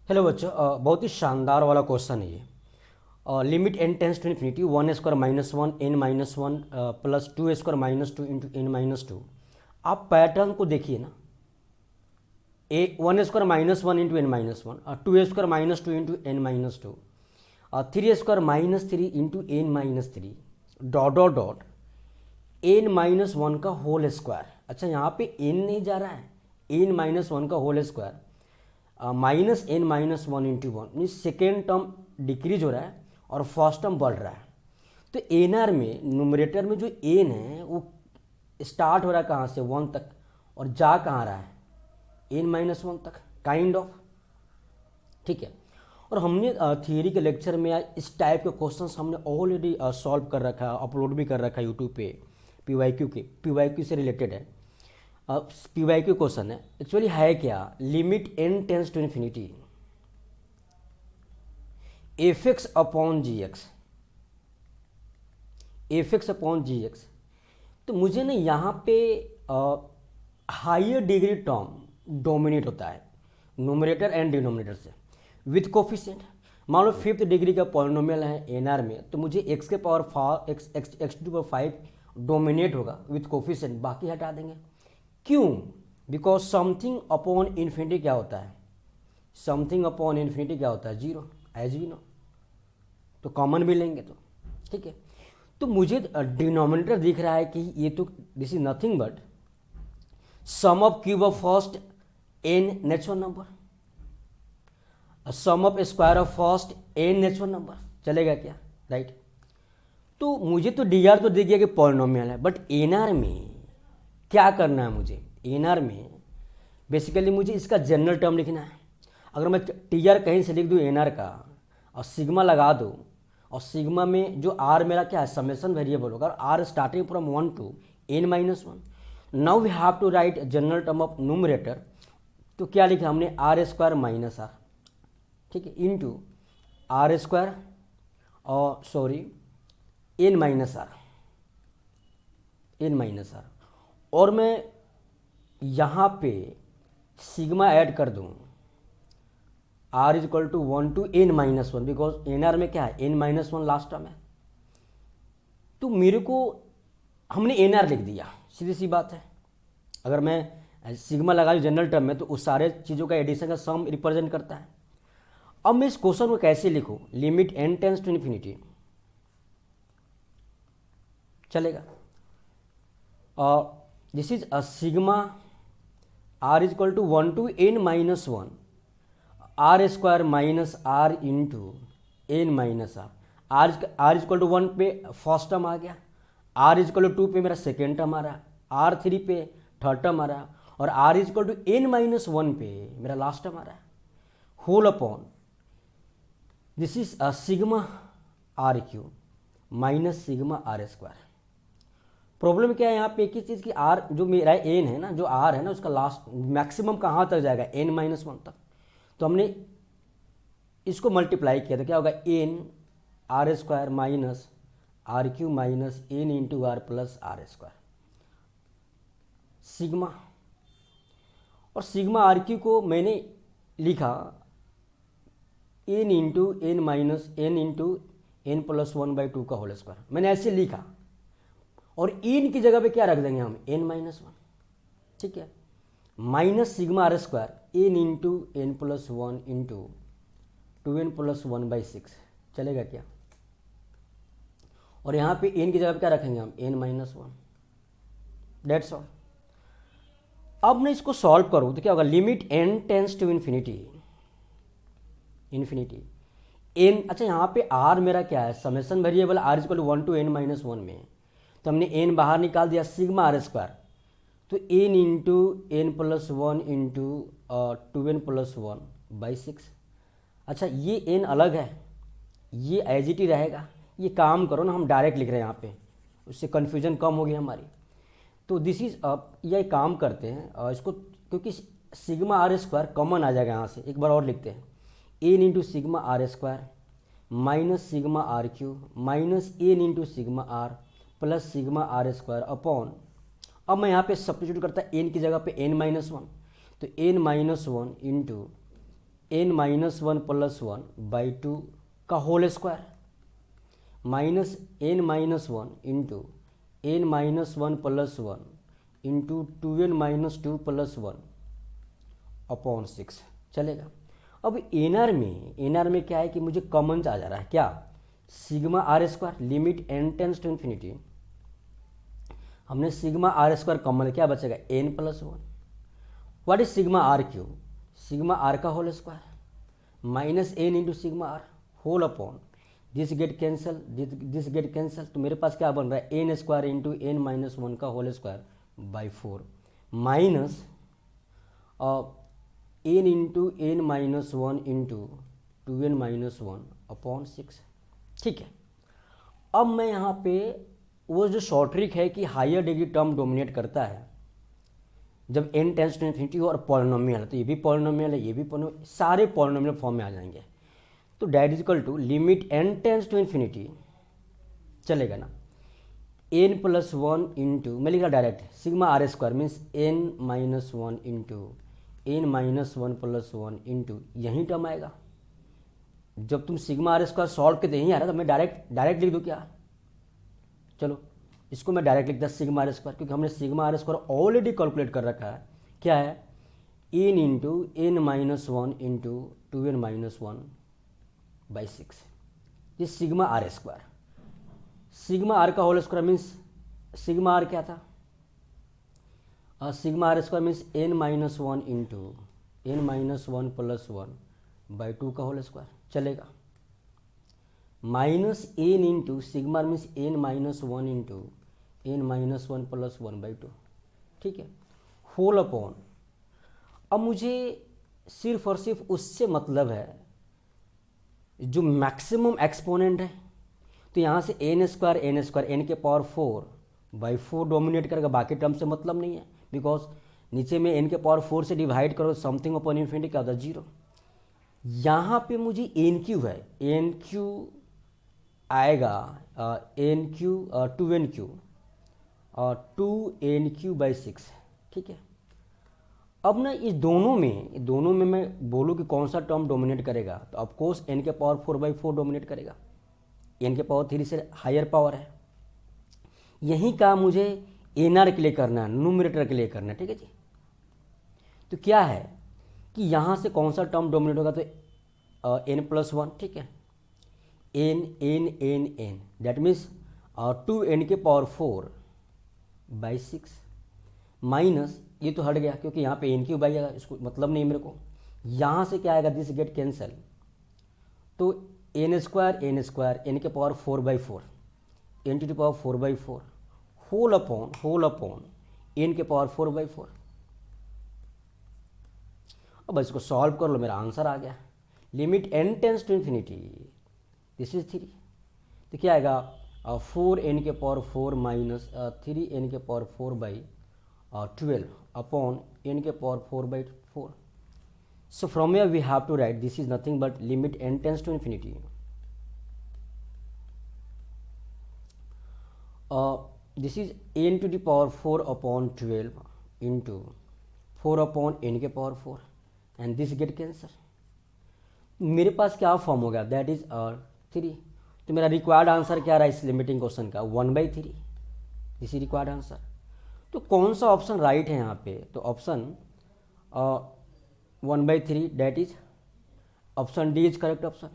Hello बच्चों, बहुत ही शानदार वाला क्वेश्चन है ये। Limit n tends to infinity one square minus one n minus one plus two square minus two into n minus two. आप pattern को देखिए ना, a one square minus one into n minus one, two square minus two into n minus two, three square minus three into n minus three, dot dot dot n minus one का whole square. अच्छा, यहाँ पे n नहीं जा रहा है, n minus one का whole square minus n minus one into one, mean second term decrease हो रहा है और फर्स्ट टर्म बढ़ रहा है। तो एन आर में न्यूमरेटर में जो एन है वो स्टार्ट हो रहा है कहाँ से, वन तक, और जा कहाँ रहा है, एन माइनस वन तक, काइंड ऑफ। ठीक है, और हमने थियरी के लेक्चर में इस टाइप के क्वेश्चंस हमने ऑलरेडी सॉल्व कर रखा है, अपलोड भी कर रखा है यूट्यूब पे। पी वाई क्यू से रिलेटेड है। पी वाई क्यू क्वेश्चन है, एक्चुअली है क्या, limit n tends to infinity f x upon g x, f x upon g x. तो मुझे ना यहाँ पे हायर डिग्री टर्म डोमिनेट होता है न्यूमरेटर एंड डिनोमिनेटर से विथ कोफिशिएंट। मान लो फिफ्थ डिग्री का पॉलिनोमियल है एन आर में, तो मुझे एक्स के power five x to power five dominate होगा विथ कोफिशिएंट, बाकी हटा देंगे। क्यों? बिकॉज समथिंग अपॉन इन्फिनिटी क्या होता है, समथिंग अपॉन इन्फिनिटी क्या होता है, जीरो, एज वी नो। तो कॉमन भी लेंगे तो ठीक है। तो मुझे डिनोमिनेटर दिख रहा है कि ये तो this is nothing but sum of cube of first n natural number, sum of square of first n natural number, चलेगा क्या, राइट। तो मुझे तो डी आर तो दिख गया कि पॉलिनोमियल है, बट एन आर में क्या करना है मुझे, एन आर में बेसिकली मुझे इसका जनरल टर्म लिखना है। अगर मैं टी आर कहीं से लिख दूँ एन आर का और सिग्मा लगा दूँ, और सिग्मा में जो आर मेरा क्या है, समेशन वेरिएबल होगा, r starting from one to n minus one. Now we have to write general term of numerator. तो क्या लिखा हमने, आर स्क्वायर माइनस आर, ठीक है, इंटू आर स्क्वायर और sorry n minus r, n minus r. और मैं यहाँ पे सिग्मा ऐड कर दूँ, r is equal to one to n minus one, because n r में क्या है, n minus one last term है। तो मेरे को हमने एन आर लिख दिया, सीधी सी बात है। अगर मैं सिग्मा लगाऊँ जनरल टर्म में तो उस सारे चीज़ों का एडिशन का सम रिप्रेजेंट करता है। अब मैं इस क्वेश्चन को कैसे लिखूँ, limit n tends to infinity, चलेगा। This is a sigma r is equal to one to n minus one, r square minus r into n minus r, r is equal to one पे first term आ गया, r is equal to two पे मेरा second term आ रहा है, r three पे third term आ रहा है, और r is equal to n minus one पे मेरा लास्ट टर्म आ रहा है, whole upon this is a sigma r cube minus sigma r square. Problem क्या है यहाँ पे, एक ही चीज़ की आर जो मेरा एन है ना, जो आर है ना, उसका लास्ट मैक्सिमम कहाँ तक जाएगा, एन माइनस वन तक। तो हमने इसको मल्टीप्लाई किया तो क्या होगा, n r square minus r cube minus n into r plus r square, sigma. और सिग्मा आर क्यू को मैंने लिखा n into n minus n into n plus one by two का होल स्क्वायर, मैंने ऐसे लिखा। और एन की जगह पे क्या रख देंगे हम, एन माइनस वन, ठीक है, minus sigma r square n into n plus one into two n plus one by six, चलेगा क्या। और यहाँ पे एन की जगह पे क्या रखेंगे हम, n minus one, that's all. अब मैं इसको सॉल्व करूँ तो क्या होगा, limit n tends to infinity, infinity n. अच्छा, यहाँ पे आर मेरा क्या है, summation variable, r equal to one to n minus one में, तो हमने एन बाहर निकाल दिया, सिग्मा आर स्क्वायर, तो n into n plus one into two n plus one by six. अच्छा, ये एन अलग है, ये एज इट ही रहेगा। ये काम करो ना, हम डायरेक्ट लिख रहे हैं यहाँ पे, उससे कन्फ्यूजन कम हो गई हमारी। तो दिस इज ये काम करते हैं इसको, क्योंकि सिग्मा आर स्क्वायर कॉमन आ जाएगा यहाँ से, एक बार और लिखते हैं, n into sigma r square minus sigma r cube minus n into sigma r plus sigma r square upon, अब मैं यहाँ पे सब्स्टिट्यूट करता एन की जगह पे एन माइनस वन, तो n minus one into n minus one plus one by two का whole square minus n minus one into n minus one plus one into two n minus two plus one upon six चलेगा। अब NR में क्या है कि मुझे common आ जा रहा है क्या, sigma r square limit n tends to infinity, हमने सिग्मा आर स्क्वायर कॉमन, क्या बचेगा n plus one. What is sigma r cube, sigma r का whole square minus n into sigma r whole upon this get cancel, this get cancel, तो मेरे पास क्या बन रहा है n square into n minus one का whole square by four minus n into n minus one into two n minus one upon six. ठीक है, अब मैं यहाँ पे वो जो शॉर्ट ट्रिक है कि हायर डिग्री टर्म डोमिनेट करता है जब n टेंस टू इन्फिनिटी हो और पॉलिनोमियल है, तो ये भी पॉलिनोमियल है, ये भी पॉलिनोमियल, सारे पॉलिनोमियल फॉर्म में आ जाएंगे। तो that is equal to limit n tends to infinity चलेगा ना, n प्लस वन इंटू मैं लिखा direct sigma r square means n minus one into n minus one plus one into यही टर्म आएगा। जब तुम सिग्मा आर स्क्वायर सॉल्व करते यहीं आ रहा था, मैं डायरेक्ट लिख दूँ क्या, चलो इसको मैं डायरेक्ट लिखता सिग्मा आर स्क्वायर, क्योंकि हमने sigma r square already calculate कर रखा है, क्या है n into n minus one into two n minus one by six, ये sigma r square. Sigma r का whole square means sigma r क्या था, sigma r square means n minus one into n minus one plus one by two का whole square चलेगा, minus n into sigma means n minus one into n minus one plus one by to, ठीक है, whole upon. अब मुझे सिर्फ और सिर्फ उससे मतलब है जो मैक्सिमम एक्सपोनेंट है, तो यहाँ से एन स्क्वायर एन के power four by four dominate करेगा, बाकी टर्म से मतलब नहीं है, बिकॉज नीचे में एन के पावर फोर से डिवाइड करो समथिंग अपॉन इन्फिनिटी क्या होता है जीरो। यहाँ पे मुझे एन क्यू है, एन क्यू आएगा n cube to n cube to n cube by six, ठीक है। अब ना इस दोनों में मैं बोलूँ कि कौन सा टर्म डोमिनेट करेगा, तो ऑफकोर्स एन के power four by four dominate करेगा, एन के पावर थ्री से हायर पावर है। यही काम मुझे एन आर के लिए करना है, न्यूमरेटर के लिए करना है, ठीक है जी। तो क्या है कि यहाँ से कौन सा टर्म डोमिनेट होगा, तो एन प्लस वन, ठीक है, n n n n that means two n के power four by six minus ये तो हट गया क्योंकि यहाँ पे एन क्यूब आएगा, इसको मतलब नहीं मेरे को। यहाँ से क्या आएगा, दिस गेट कैंसल, तो एन स्क्वायर एन के power four by four n to the power four by four whole upon n के पावर फोर बाई फोर। अब इसको सॉल्व कर लो, मेरा आंसर आ गया, limit n tends to infinity this is three, तो क्या आएगा फोर एन के power four minus three n के power four by 12 upon n के power 4 by 4. So from here we have to write this is nothing but limit n tends to infinity. This is n to the power 4 upon 12 into 4 upon n के power 4 and this get cancel. मेरे पास क्या form होगा, that is 3। तो मेरा required answer क्या रहा इस लिमिटिंग क्वेश्चन का, 1/3, दिस इज रिक्वायर्ड आंसर। तो कौन सा ऑप्शन राइट है यहाँ पे, तो option 1/3 that is option D is correct option.